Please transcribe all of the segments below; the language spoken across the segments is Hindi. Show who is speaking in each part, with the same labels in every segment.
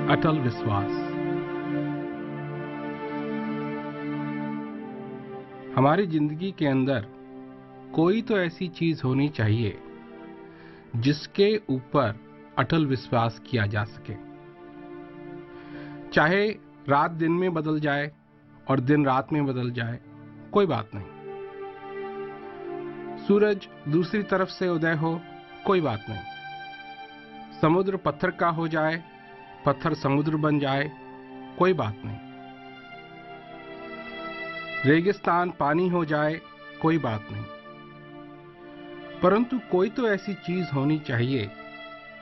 Speaker 1: अटल विश्वास। हमारी जिंदगी के अंदर कोई तो ऐसी चीज होनी चाहिए जिसके ऊपर अटल विश्वास किया जा सके। चाहे रात दिन में बदल जाए और दिन रात में बदल जाए, कोई बात नहीं। सूरज दूसरी तरफ से उदय हो, कोई बात नहीं। समुद्र पत्थर का हो जाए, पत्थर समुद्र बन जाए, कोई बात नहीं। रेगिस्तान पानी हो जाए, कोई बात नहीं। परंतु कोई तो ऐसी चीज होनी चाहिए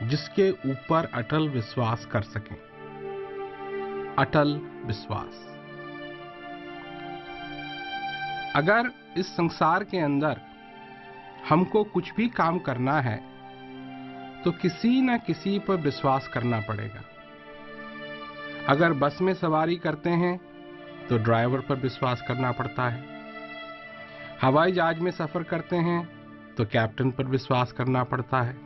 Speaker 1: जिसके ऊपर अटल विश्वास कर सकें। अटल विश्वास। अगर इस संसार के अंदर हमको कुछ भी काम करना है तो किसी न किसी पर विश्वास करना पड़ेगा। अगर बस में सवारी करते हैं तो ड्राइवर पर विश्वास करना पड़ता है। हवाई जहाज में सफर करते हैं तो कैप्टन पर विश्वास करना पड़ता है।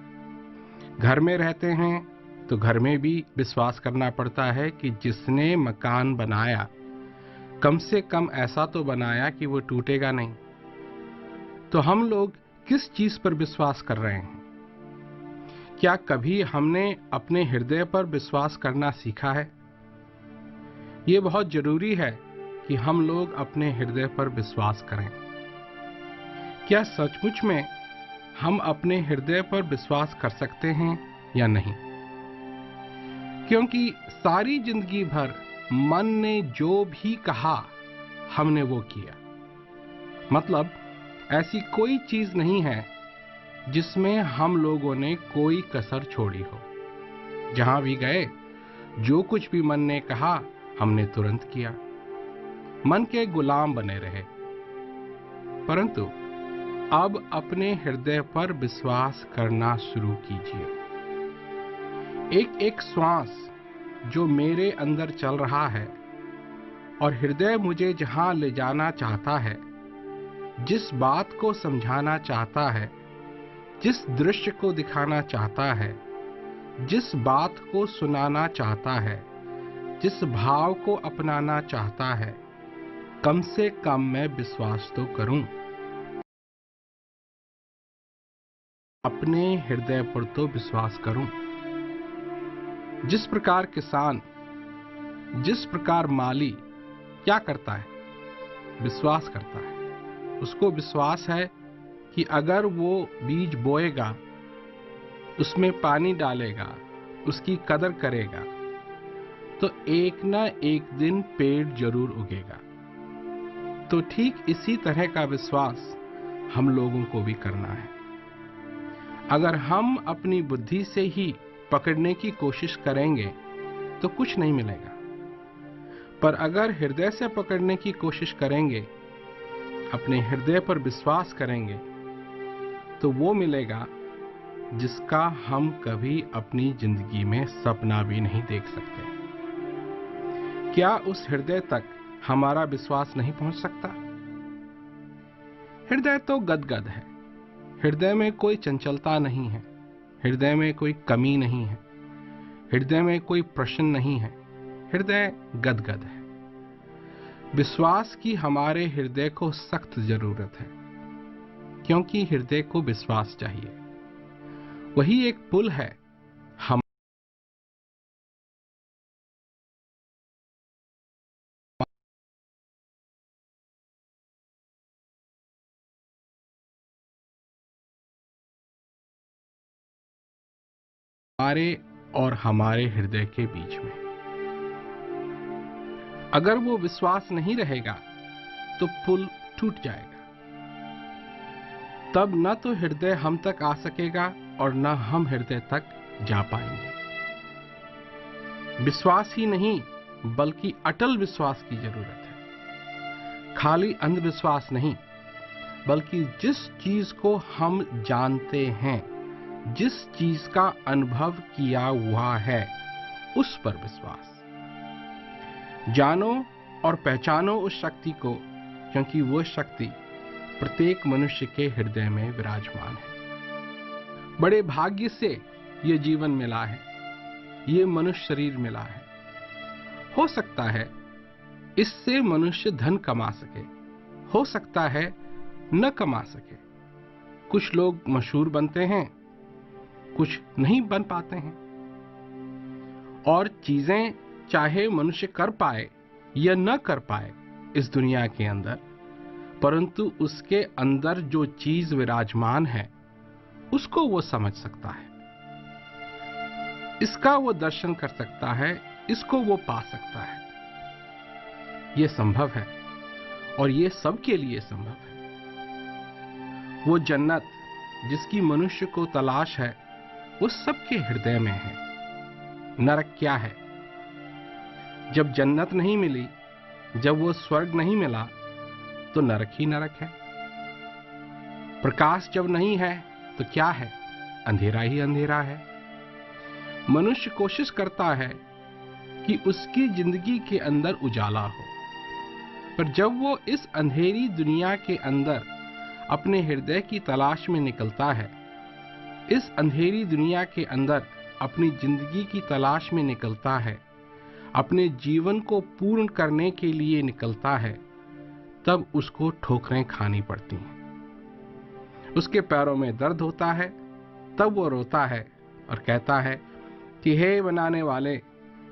Speaker 1: घर में रहते हैं तो घर में भी विश्वास करना पड़ता है कि जिसने मकान बनाया कम से कम ऐसा तो बनाया कि वो टूटेगा नहीं। तो हम लोग किस चीज पर विश्वास कर रहे हैं? क्या कभी हमने अपने हृदय पर विश्वास करना सीखा है? ये बहुत जरूरी है कि हम लोग अपने हृदय पर विश्वास करें। क्या सचमुच में हम अपने हृदय पर विश्वास कर सकते हैं या नहीं? क्योंकि सारी जिंदगी भर मन ने जो भी कहा हमने वो किया। मतलब ऐसी कोई चीज नहीं है जिसमें हम लोगों ने कोई कसर छोड़ी हो। जहां भी गए, जो कुछ भी मन ने कहा हमने तुरंत किया। मन के गुलाम बने रहे। परंतु अब अपने हृदय पर विश्वास करना शुरू कीजिए। एक एक श्वास जो मेरे अंदर चल रहा है और हृदय मुझे जहां ले जाना चाहता है, जिस बात को समझाना चाहता है, जिस दृश्य को दिखाना चाहता है, जिस बात को सुनाना चाहता है, जिस भाव को अपनाना चाहता है, कम से कम मैं विश्वास तो करूं। अपने हृदय पर तो विश्वास करूं। जिस प्रकार किसान, जिस प्रकार माली क्या करता है? विश्वास करता है। उसको विश्वास है कि अगर वो बीज बोएगा, उसमें पानी डालेगा, उसकी कदर करेगा, तो एक ना एक दिन पेड़ जरूर उगेगा। तो ठीक इसी तरह का विश्वास हम लोगों को भी करना है। अगर हम अपनी बुद्धि से ही पकड़ने की कोशिश करेंगे तो कुछ नहीं मिलेगा। पर अगर हृदय से पकड़ने की कोशिश करेंगे, अपने हृदय पर विश्वास करेंगे, तो वो मिलेगा जिसका हम कभी अपनी जिंदगी में सपना भी नहीं देख सकते। क्या उस हृदय तक हमारा विश्वास नहीं पहुंच सकता? हृदय तो गदगद है। हृदय में कोई चंचलता नहीं है। हृदय में कोई कमी नहीं है। हृदय में कोई प्रश्न नहीं है। हृदय गदगद है। विश्वास की हमारे हृदय को सख्त जरूरत है, क्योंकि हृदय को विश्वास चाहिए। वही एक पुल है हमारे और हमारे हृदय के बीच में। अगर वो विश्वास नहीं रहेगा तो पुल टूट जाएगा। तब न तो हृदय हम तक आ सकेगा और न हम हृदय तक जा पाएंगे। विश्वास ही नहीं बल्कि अटल विश्वास की जरूरत है। खाली अंधविश्वास नहीं, बल्कि जिस चीज को हम जानते हैं, जिस चीज का अनुभव किया हुआ है, उस पर विश्वास। जानो और पहचानो उस शक्ति को, क्योंकि वो शक्ति प्रत्येक मनुष्य के हृदय में विराजमान है। बड़े भाग्य से ये जीवन मिला है, ये मनुष्य शरीर मिला है। हो सकता है इससे मनुष्य धन कमा सके, हो सकता है न कमा सके। कुछ लोग मशहूर बनते हैं, कुछ नहीं बन पाते हैं। और चीजें चाहे मनुष्य कर पाए या न कर पाए इस दुनिया के अंदर, परंतु उसके अंदर जो चीज विराजमान है उसको वो समझ सकता है, इसका वो दर्शन कर सकता है, इसको वो पा सकता है। ये संभव है और ये सबके लिए संभव है। वो जन्नत जिसकी मनुष्य को तलाश है वो सबके हृदय में है। नरक क्या है? जब जन्नत नहीं मिली, जब वो स्वर्ग नहीं मिला, तो नरक ही नरक है। प्रकाश जब नहीं है तो क्या है? अंधेरा ही अंधेरा है। मनुष्य कोशिश करता है कि उसकी जिंदगी के अंदर उजाला हो, पर जब वो इस अंधेरी दुनिया के अंदर अपने हृदय की तलाश में निकलता है, इस अंधेरी दुनिया के अंदर अपनी जिंदगी की तलाश में निकलता है, अपने जीवन को पूर्ण करने के लिए निकलता है, तब उसको ठोकरें खानी पड़ती हैं। उसके पैरों में दर्द होता है, तब वो रोता है और कहता है कि हे बनाने वाले,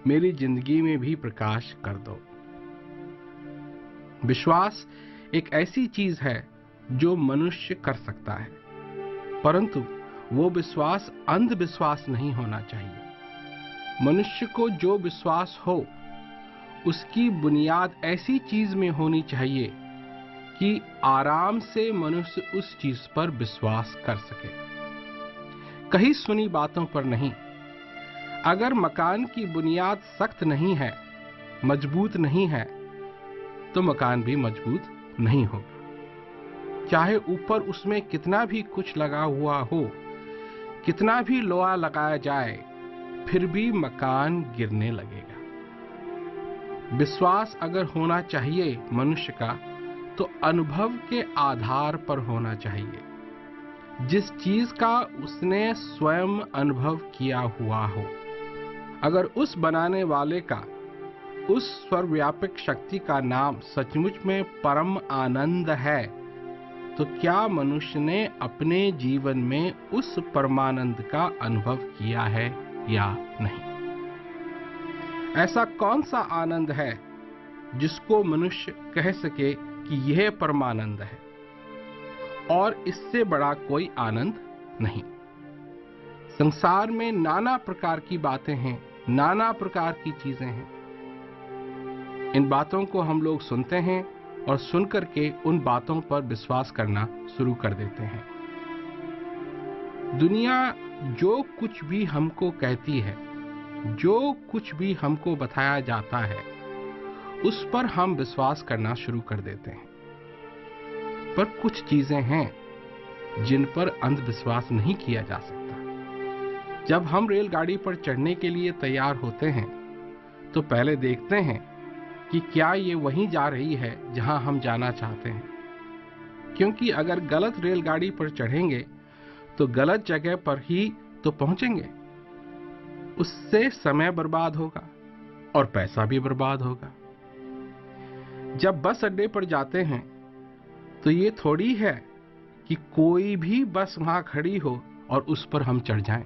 Speaker 1: मेरी जिंदगी में भी प्रकाश कर दो। विश्वास एक ऐसी चीज है जो मनुष्य कर सकता है, परंतु वो विश्वास अंधविश्वास नहीं होना चाहिए। मनुष्य को जो विश्वास हो उसकी बुनियाद ऐसी चीज में होनी चाहिए कि आराम से मनुष्य उस चीज पर विश्वास कर सके, कहीं सुनी बातों पर नहीं। अगर मकान की बुनियाद सख्त नहीं है, मजबूत नहीं है, तो मकान भी मजबूत नहीं होगा। चाहे ऊपर उसमें कितना भी कुछ लगा हुआ हो, कितना भी लोहा लगाया जाए, फिर भी मकान गिरने लगेगा। विश्वास अगर होना चाहिए मनुष्य का, तो अनुभव के आधार पर होना चाहिए, जिस चीज का उसने स्वयं अनुभव किया हुआ हो। अगर उस बनाने वाले का, उस सर्वव्यापक शक्ति का नाम सचमुच में परम आनंद है, तो क्या मनुष्य ने अपने जीवन में उस परमानंद का अनुभव किया है या नहीं? ऐसा कौन सा आनंद है जिसको मनुष्य कह सके कि यह परमानंद है और इससे बड़ा कोई आनंद नहीं? संसार में नाना प्रकार की बातें हैं, नाना प्रकार की चीजें हैं। इन बातों को हम लोग सुनते हैं और सुनकर के उन बातों पर विश्वास करना शुरू कर देते हैं। दुनिया जो कुछ भी हमको कहती है, जो कुछ भी हमको बताया जाता है, उस पर हम विश्वास करना शुरू कर देते हैं। पर कुछ चीजें हैं जिन पर अंधविश्वास नहीं किया जा सकता। जब हम रेलगाड़ी पर चढ़ने के लिए तैयार होते हैं, तो पहले देखते हैं कि क्या ये वहीं जा रही है जहां हम जाना चाहते हैं, क्योंकि अगर गलत रेलगाड़ी पर चढ़ेंगे तो गलत जगह पर ही तो पहुंचेंगे। उससे समय बर्बाद होगा और पैसा भी बर्बाद होगा। जब बस अड्डे पर जाते हैं तो ये थोड़ी है कि कोई भी बस वहां खड़ी हो और उस पर हम चढ़ जाएं।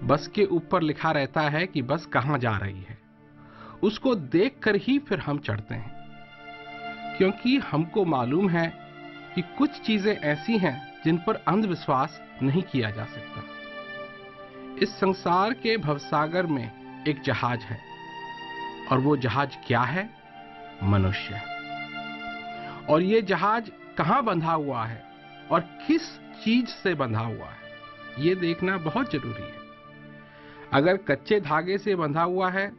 Speaker 1: बस के ऊपर लिखा रहता है कि बस कहां जा रही है, उसको देखकर ही फिर हम चढ़ते हैं, क्योंकि हमको मालूम है कि कुछ चीजें ऐसी हैं जिन पर अंधविश्वास नहीं किया जा सकता। इस संसार के भवसागर में एक जहाज है, और वो जहाज क्या है? मनुष्य। और ये जहाज कहां बंधा हुआ है और किस चीज से बंधा हुआ है, ये देखना बहुत जरूरी है। अगर कच्चे धागे से बंधा हुआ है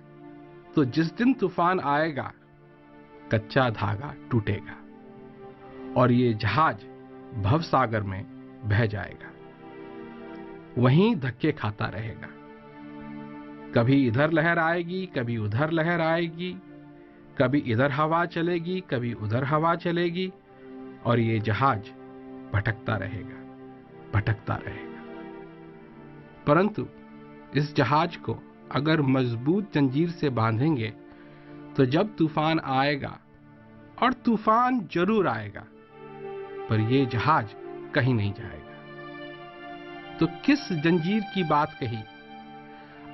Speaker 1: तो जिस दिन तूफान आएगा, कच्चा धागा टूटेगा और ये जहाज भवसागर में बह जाएगा, वहीं धक्के खाता रहेगा। कभी इधर लहर आएगी, कभी उधर लहर आएगी, कभी इधर हवा चलेगी, कभी उधर हवा चलेगी, और ये जहाज भटकता रहेगा, भटकता रहेगा। परंतु इस जहाज को अगर मजबूत जंजीर से बांधेंगे तो जब तूफान आएगा, और तूफान जरूर आएगा, पर यह जहाज कहीं नहीं जाएगा। तो किस जंजीर की बात कही?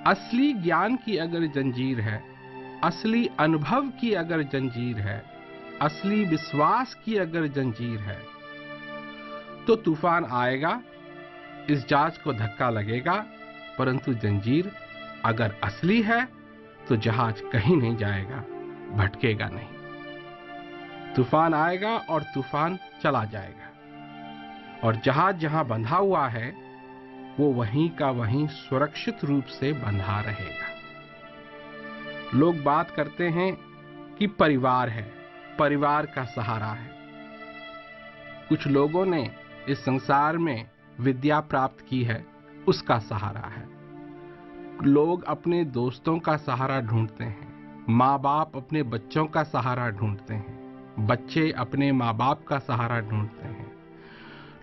Speaker 1: असली ज्ञान की अगर जंजीर है, असली अनुभव की अगर जंजीर है, असली विश्वास की अगर जंजीर है, तो तूफान आएगा, इस जहाज को धक्का लगेगा, परंतु जंजीर अगर असली है तो जहाज कहीं नहीं जाएगा, भटकेगा नहीं। तूफान आएगा और तूफान चला जाएगा, और जहाज जहां बंधा हुआ है वो वहीं का वहीं सुरक्षित रूप से बंधा रहेगा। लोग बात करते हैं कि परिवार है, परिवार का सहारा है। कुछ लोगों ने इस संसार में विद्या प्राप्त की है, उसका सहारा है। लोग अपने दोस्तों का सहारा ढूंढते हैं, माँ बाप अपने बच्चों का सहारा ढूंढते हैं, बच्चे अपने माँ बाप का सहारा ढूंढते हैं,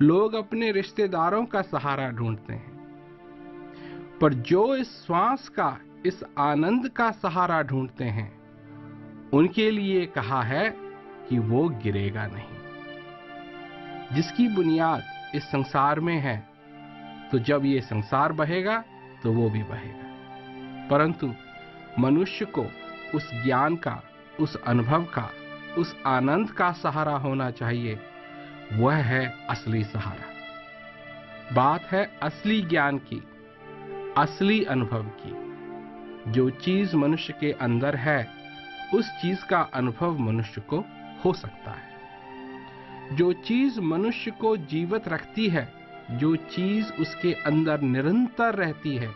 Speaker 1: लोग अपने रिश्तेदारों का सहारा ढूंढते हैं। पर जो इस श्वास का, इस आनंद का सहारा ढूंढते हैं, उनके लिए कहा है कि वो गिरेगा नहीं। जिसकी बुनियाद इस संसार में है, तो जब ये संसार बहेगा तो वो भी बहेगा। परंतु मनुष्य को उस ज्ञान का, उस अनुभव का, उस आनंद का सहारा होना चाहिए। वह है असली सहारा। बात है असली ज्ञान की, असली अनुभव की। जो चीज मनुष्य के अंदर है, उस चीज का अनुभव मनुष्य को हो सकता है। जो चीज मनुष्य को जीवित रखती है, जो चीज उसके अंदर निरंतर रहती है,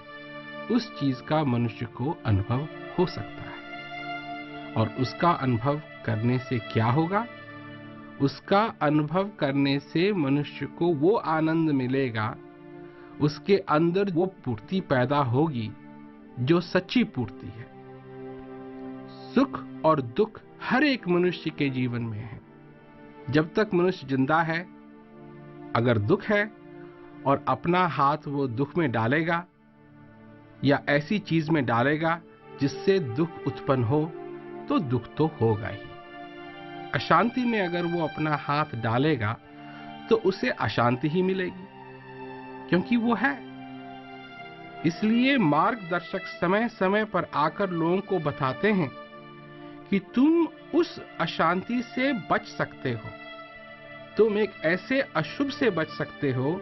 Speaker 1: उस चीज का मनुष्य को अनुभव हो सकता है। और उसका अनुभव करने से क्या होगा? उसका अनुभव करने से मनुष्य को वो आनंद मिलेगा, उसके अंदर वो पूर्ति पैदा होगी जो सच्ची पूर्ति है। सुख और दुख हर एक मनुष्य के जीवन में है। जब तक मनुष्य जिंदा है, अगर दुख है और अपना हाथ वो दुख में डालेगा या ऐसी चीज में डालेगा जिससे दुख उत्पन्न हो, तो दुख तो होगा ही। अशांति में अगर वो अपना हाथ डालेगा तो उसे अशांति ही मिलेगी, क्योंकि वो है। इसलिए मार्गदर्शक समय समय पर आकर लोगों को बताते हैं कि तुम उस अशांति से बच सकते हो, तुम एक ऐसे अशुभ से बच सकते हो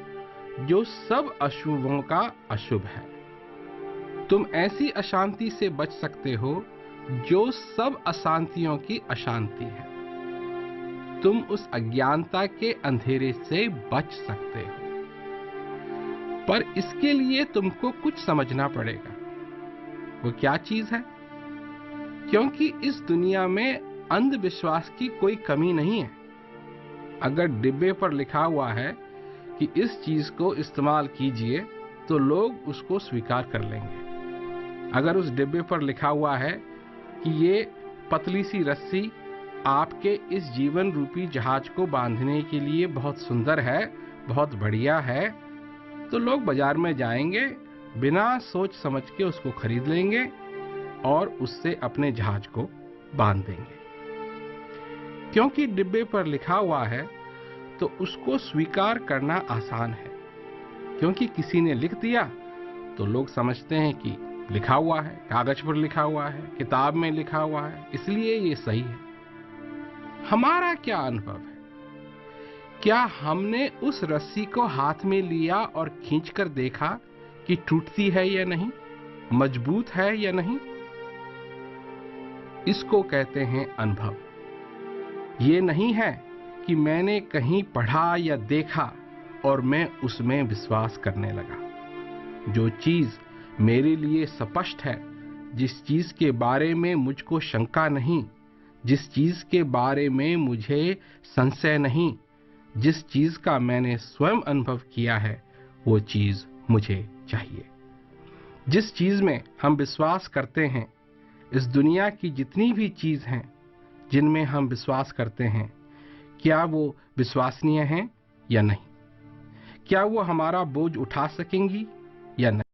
Speaker 1: जो सब अशुभों का अशुभ है। तुम ऐसी अशांति से बच सकते हो जो सब अशांतियों की अशांति है। तुम उस अज्ञानता के अंधेरे से बच सकते हो। पर इसके लिए तुमको कुछ समझना पड़ेगा। वो क्या चीज है? क्योंकि इस दुनिया में अंधविश्वास की कोई कमी नहीं है। अगर डिब्बे पर लिखा हुआ है कि इस चीज को इस्तेमाल कीजिए, तो लोग उसको स्वीकार कर लेंगे। अगर उस डिब्बे पर लिखा हुआ है कि ये पतली सी रस्सी आपके इस जीवन रूपी जहाज को बांधने के लिए बहुत सुंदर है, बहुत बढ़िया है, तो लोग बाजार में जाएंगे, बिना सोच समझ के उसको खरीद लेंगे और उससे अपने जहाज को बांध देंगे। क्योंकि डिब्बे पर लिखा हुआ है तो उसको स्वीकार करना आसान है। क्योंकि किसी ने लिख दिया तो लोग समझते हैं कि लिखा हुआ है, कागज पर लिखा हुआ है, किताब में लिखा हुआ है, इसलिए ये सही है। हमारा क्या अनुभव है? क्या हमने उस रस्सी को हाथ में लिया और खींचकर देखा कि टूटती है या नहीं, मजबूत है या नहीं? इसको कहते हैं अनुभव। ये नहीं है कि मैंने कहीं पढ़ा या देखा और मैं उसमें विश्वास करने लगा। जो चीज मेरे लिए स्पष्ट है, जिस चीज के बारे में मुझको शंका नहीं, जिस चीज के बारे में मुझे संशय नहीं, जिस चीज का मैंने स्वयं अनुभव किया है, वो चीज मुझे चाहिए। जिस चीज में हम विश्वास करते हैं, इस दुनिया की जितनी भी चीज हैं जिनमें हम विश्वास करते हैं, क्या वो विश्वसनीय हैं या नहीं? क्या वो हमारा बोझ उठा सकेंगी या नहीं?